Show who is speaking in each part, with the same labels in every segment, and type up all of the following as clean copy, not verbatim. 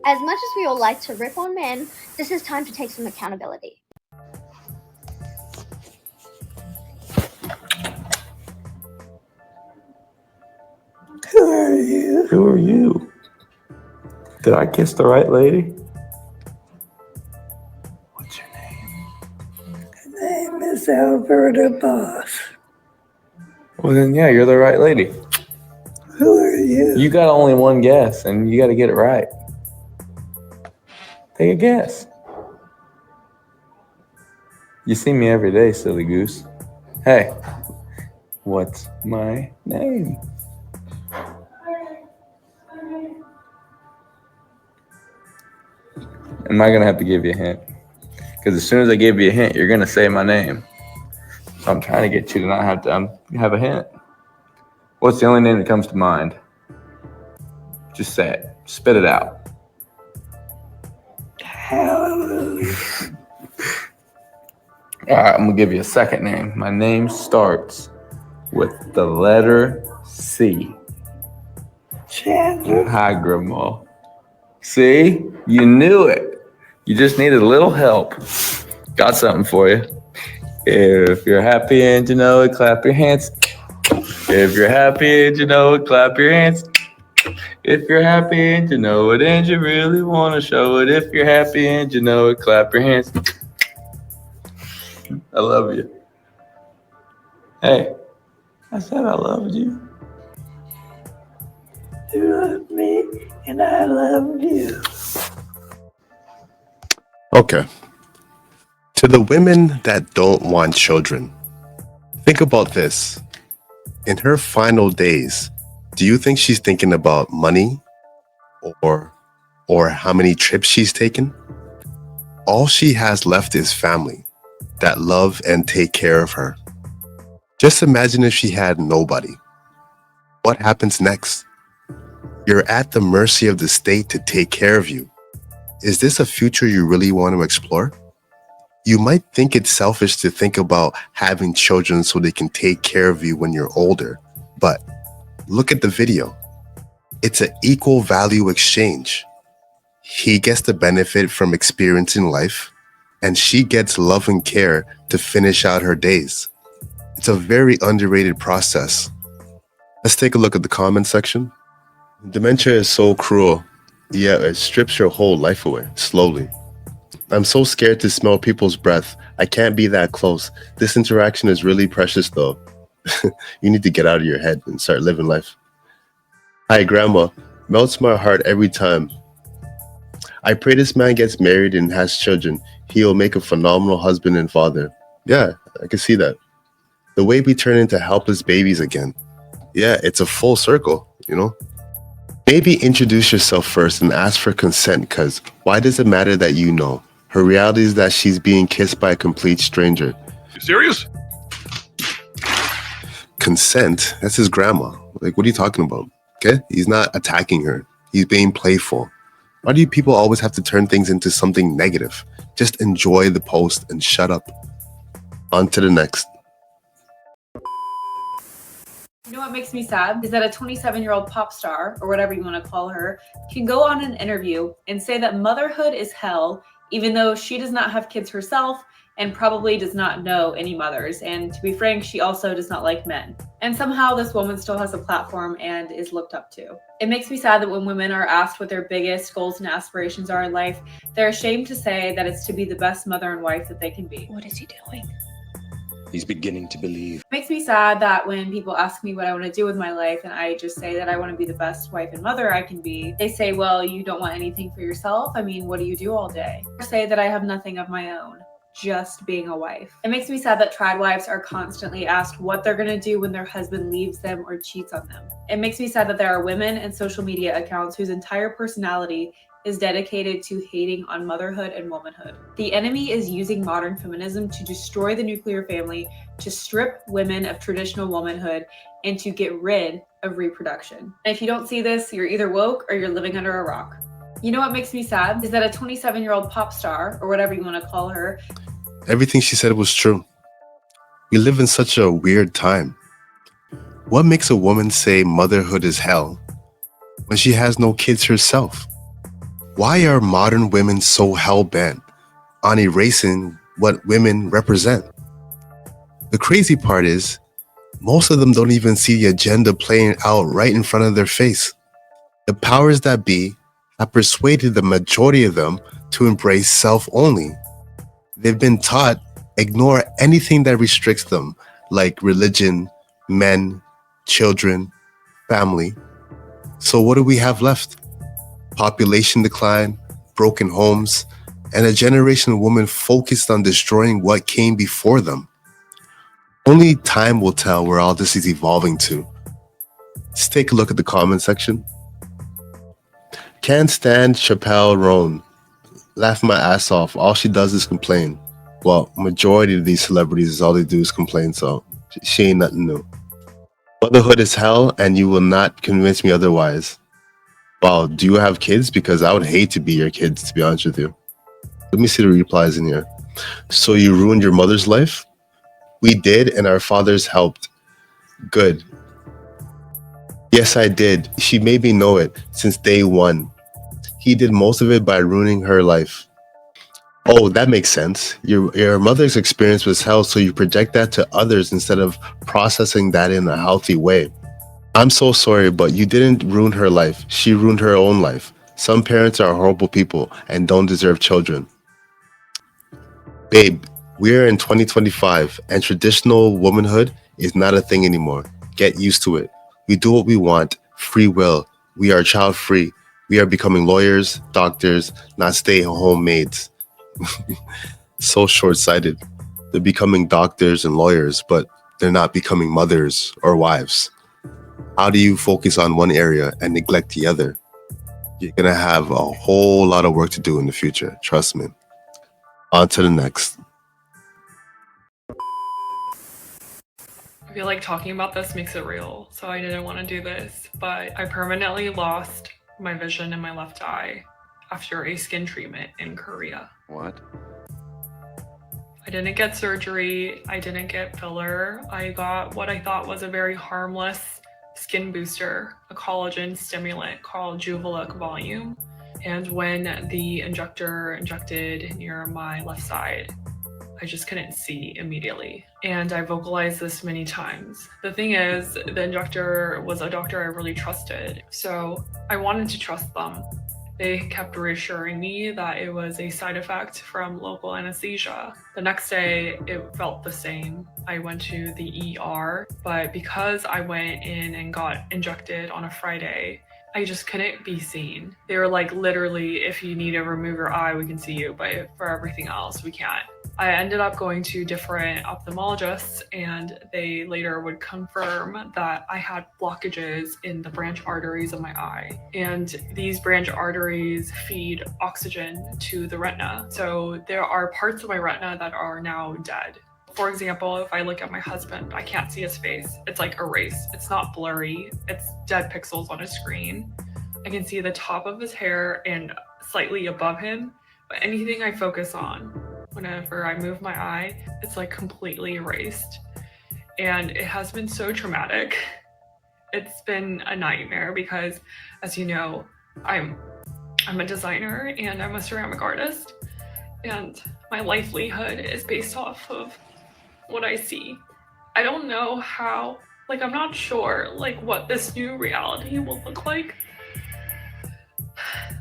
Speaker 1: As much as we all like to rip on men, this is time to take some accountability.
Speaker 2: Who are you?
Speaker 3: Who are you? Did I kiss the right lady? What's your name?
Speaker 2: My name is Alberta Boss.
Speaker 3: Well, then, yeah, you're the right lady.
Speaker 2: Who are you?
Speaker 3: You got only one guess, and you got to get it right. Take a guess. You see me every day, silly goose. Hey, what's my name? Am I going to have to give you a hint? Because as soon as I give you a hint, you're going to say my name. So I'm trying to get you to not have to have a hint. What's the only name that comes to mind? Just say it. Spit it out.
Speaker 2: Hallelujah.
Speaker 3: All right, I'm going to give you a second name. My name starts with the letter C.
Speaker 2: Chandler.
Speaker 3: Hi, Grandma. See? You knew it. You just needed a little help. Got something for you. If you're happy and you know it, clap your hands. If you're happy and you know it, clap your hands. If you're happy and you know it and you really want to show it. If you're happy and you know it, clap your hands. I love you. Hey, I said I loved you.
Speaker 2: You love me and I love you.
Speaker 4: Okay. To the women that don't want children, think about this. In her final days, do you think she's thinking about money or how many trips she's taken? All she has left is family that love and take care of her. Just imagine if she had nobody. What happens next? You're at the mercy of the state to take care of you. Is this a future you really want to explore? You might think it's selfish to think about having children so they can take care of you when you're older, but look at the video. It's an equal value exchange. He gets the benefit from experiencing life, and she gets love and care to finish out her days. It's a very underrated process. Let's take a look at the comment section. Dementia is so cruel. Yeah, it strips your whole life away, slowly. I'm so scared to smell people's breath. I can't be that close. This interaction is really precious though. You need to get out of your head and start living life. Hi, Grandma. Melts my heart every time. I pray this man gets married and has children. He'll make a phenomenal husband and father. Yeah, I can see that. The way we turn into helpless babies again. Yeah, it's a full circle, you know? Maybe introduce yourself first and ask for consent, because why does it matter that you know? Her reality is that she's being kissed by a complete stranger.
Speaker 5: You serious?
Speaker 4: Consent? That's his grandma. Like, what are you talking about? Okay? He's not attacking her. He's being playful. Why do you people always have to turn things into something negative? Just enjoy the post and shut up. On to the next.
Speaker 6: You know what makes me sad is that a 27-year-old pop star, or whatever you want to call her, can go on an interview and say that motherhood is hell, even though she does not have kids herself and probably does not know any mothers. And to be frank, she also does not like men. And somehow this woman still has a platform and is looked up to. It makes me sad that when women are asked what their biggest goals and aspirations are in life, they're ashamed to say that it's to be the best mother and wife that they can be.
Speaker 7: What is he doing?
Speaker 5: He's beginning to believe.
Speaker 6: It makes me sad that when people ask me what I want to do with my life and I just say that I want to be the best wife and mother I can be, they say, well, you don't want anything for yourself? I mean, what do you do all day? Or say that I have nothing of my own, just being a wife. It makes me sad that trad wives are constantly asked what they're going to do when their husband leaves them or cheats on them. It makes me sad that there are women and social media accounts whose entire personality is dedicated to hating on motherhood and womanhood. The enemy is using modern feminism to destroy the nuclear family, to strip women of traditional womanhood, and to get rid of reproduction. And if you don't see this, you're either woke or you're living under a rock. You know what makes me sad is that a 27-year-old pop star, or whatever you want to call her.
Speaker 4: Everything she said was true. We live in such a weird time. What makes a woman say motherhood is hell when she has no kids herself? Why are modern women so hell-bent on erasing what women represent? The crazy part is, most of them don't even see the agenda playing out right in front of their face. The powers that be have persuaded the majority of them to embrace self-only. They've been taught ignore anything that restricts them, like religion, men, children, family. So what do we have left? Population decline, broken homes, and a generation of women focused on destroying what came before them. Only time will tell where all this is evolving to. Let's take a look at the comment section. Can't stand Chappelle Roan. Laugh my ass off. All she does is complain. Well, majority of these celebrities, all they do is complain, so she ain't nothing new. Motherhood is hell, and you will not convince me otherwise. Wow, do you have kids? Because I would hate to be your kids, to be honest with you. Let me see the replies in here. So you ruined your mother's life? We did, and our fathers helped. Good. Yes, I did. She made me know it since day one. He did most of it by ruining her life. Oh, that makes sense. Your mother's experience was hell, so you project that to others instead of processing that in a healthy way. I'm so sorry, but you didn't ruin her life. She ruined her own life. Some parents are horrible people and don't deserve children. Babe, we're in 2025 and traditional womanhood is not a thing anymore. Get used to it. We do what we want. Free will. We are child free. We are becoming lawyers, doctors, not stay-at-home maids. So short-sighted. They're becoming doctors and lawyers, but they're not becoming mothers or wives. How do you focus on one area and neglect the other? You're going to have a whole lot of work to do in the future. Trust me. On to the next.
Speaker 7: I feel like talking about this makes it real, so I didn't want to do this, but I permanently lost my vision in my left eye after a skin treatment in Korea.
Speaker 5: What?
Speaker 7: I didn't get surgery, I didn't get filler, I got what I thought was a very harmless skin booster, a collagen stimulant called Juvelic Volume. And when the injector injected near my left side, I just couldn't see immediately. And I vocalized this many times. The thing is, the injector was a doctor I really trusted, so I wanted to trust them. They kept reassuring me that it was a side effect from local anesthesia. The next day, it felt the same. I went to the ER, but because I went in and got injected on a Friday, I just couldn't be seen. They were like, literally, if you need to remove your eye, we can see you, but for everything else, we can't. I ended up going to different ophthalmologists, and they later would confirm that I had blockages in the branch arteries of my eye. And these branch arteries feed oxygen to the retina. So there are parts of my retina that are now dead. For example, if I look at my husband, I can't see his face. It's like erased. It's not blurry. It's dead pixels on a screen. I can see the top of his hair and slightly above him, but anything I focus on, whenever I move my eye, it's like completely erased. And it has been so traumatic. It's been a nightmare because, as you know, I'm a designer and I'm a ceramic artist, and my livelihood is based off of what I see. I don't know how, I'm not sure what this new reality will look like.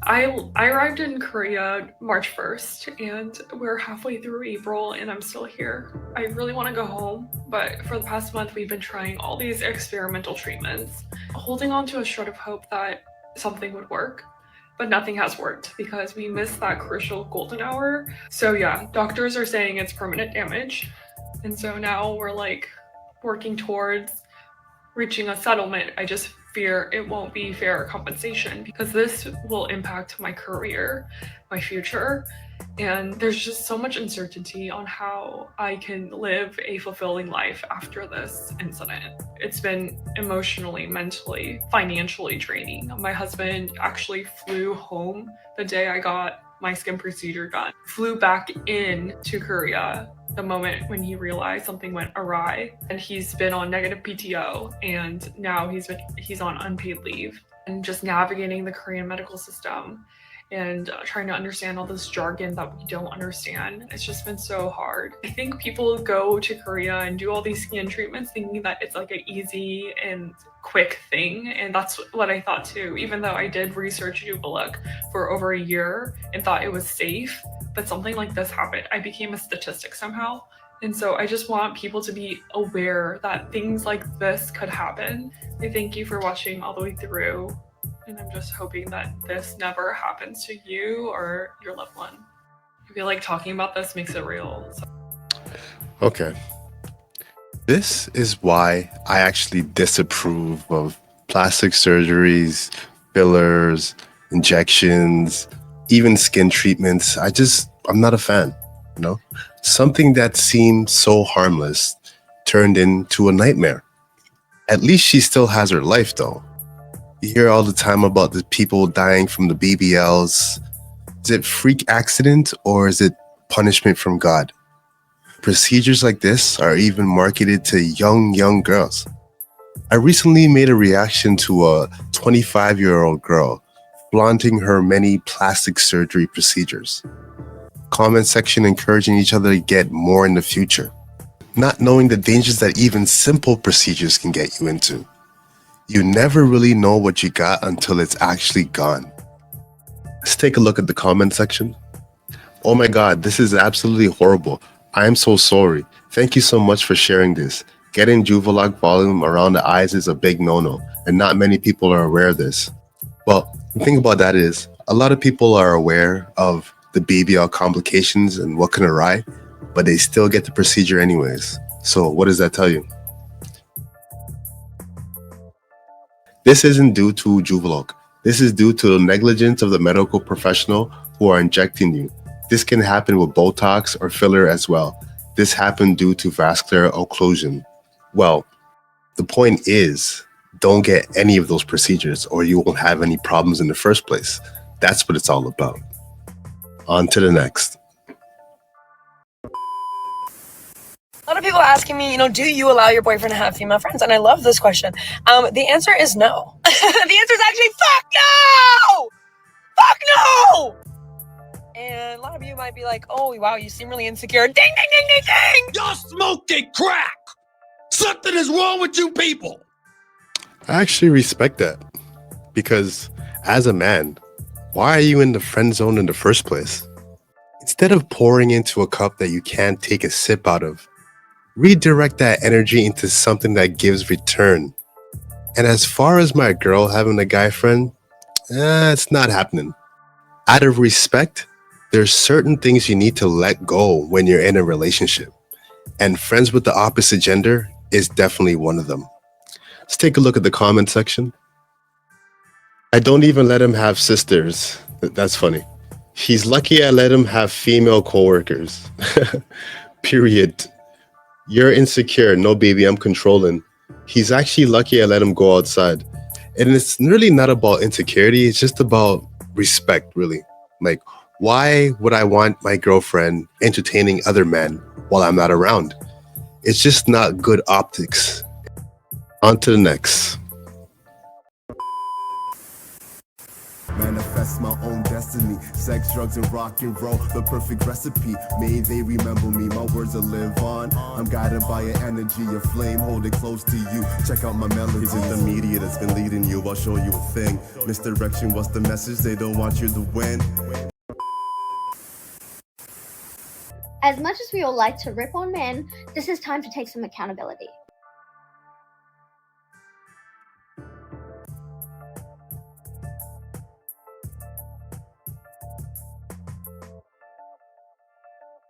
Speaker 7: I arrived in Korea March 1st, and we're halfway through April and I'm still here. I really want to go home, but for the past month we've been trying all these experimental treatments, holding on to a shred of hope that something would work, but nothing has worked because we missed that crucial golden hour. So yeah, doctors are saying it's permanent damage, and so now we're working towards reaching a settlement. I just fear it won't be fair compensation because this will impact my career, my future, and there's just so much uncertainty on how I can live a fulfilling life after this incident. It's been emotionally, mentally, financially draining. My husband actually flew home the day I got my skin procedure done, flew back in to Korea the moment when he realized something went awry, and he's been on negative PTO, and now he's on unpaid leave. And just navigating the Korean medical system and trying to understand all this jargon that we don't understand. It's just been so hard. I think people go to Korea and do all these skin treatments thinking that it's like an easy and quick thing, and that's what I thought too. Even though I did research Juviluk for over a year and thought it was safe, but something like this happened. I became a statistic somehow. And so I just want people to be aware that things like this could happen. I thank you for watching all the way through. And I'm just hoping that this never happens to you or your loved one. I feel like talking about this makes it real. So.
Speaker 4: Okay. This is why I actually disapprove of plastic surgeries, fillers, injections, even skin treatments. I'm not a fan, you know? Something that seemed so harmless turned into a nightmare. At least she still has her life though. You hear all the time about the people dying from the BBLs. Is it freak accident or is it punishment from God? Procedures like this are even marketed to young girls. I recently made a reaction to a 25-year-old girl flaunting her many plastic surgery procedures. Comment section encouraging each other to get more in the future, not knowing the dangers that even simple procedures can get you into. You never really know what you got until it's actually gone. Let's take a look at the comment section. Oh my God, this is absolutely horrible. I am so sorry. Thank you so much for sharing this. Getting Juviluk volume around the eyes is a big no-no, and not many people are aware of this. Well, the thing about that is, a lot of people are aware of the BBL complications and what can awry, but they still get the procedure anyways. So what does that tell you? This isn't due to Juviluk. This is due to the negligence of the medical professional who are injecting you. This can happen with Botox or filler as well. This happened due to vascular occlusion. Well, the point is, don't get any of those procedures or you won't have any problems in the first place. That's what it's all about. On to the next.
Speaker 8: A lot of people asking me, do you allow your boyfriend to have female friends? And I love this question. The answer is no. The answer is actually fuck no! Fuck no! And a lot of you might be like, oh, wow, you seem really insecure. Ding, ding, ding, ding, ding!
Speaker 5: You're smoking crack! Something is wrong with you people!
Speaker 4: I actually respect that, because as a man, why are you in the friend zone in the first place? Instead of pouring into a cup that you can't take a sip out of, redirect that energy into something that gives return. And as far as my girl having a guy friend, it's not happening. Out of respect, there's certain things you need to let go when you're in a relationship. And friends with the opposite gender is definitely one of them. Let's take a look at the comment section. I don't even let him have sisters. That's funny. He's lucky I let him have female coworkers. Period. You're insecure. No, baby, I'm controlling. He's actually lucky I let him go outside. And it's really not about insecurity. It's just about respect, really. Like, why would I want my girlfriend entertaining other men while I'm not around? It's just not good optics. On to the next.
Speaker 9: Manifest my own destiny. Sex, drugs, and rock and roll, the perfect recipe. May they remember me, my words will live on. I'm guided by your energy, your flame, hold it close to you. Check out my melodies. Is it the media that's been leading you? I'll show you a thing. Misdirection, what's the message? They don't want you to win.
Speaker 1: As much as we all like to rip on men, this is time to take some accountability.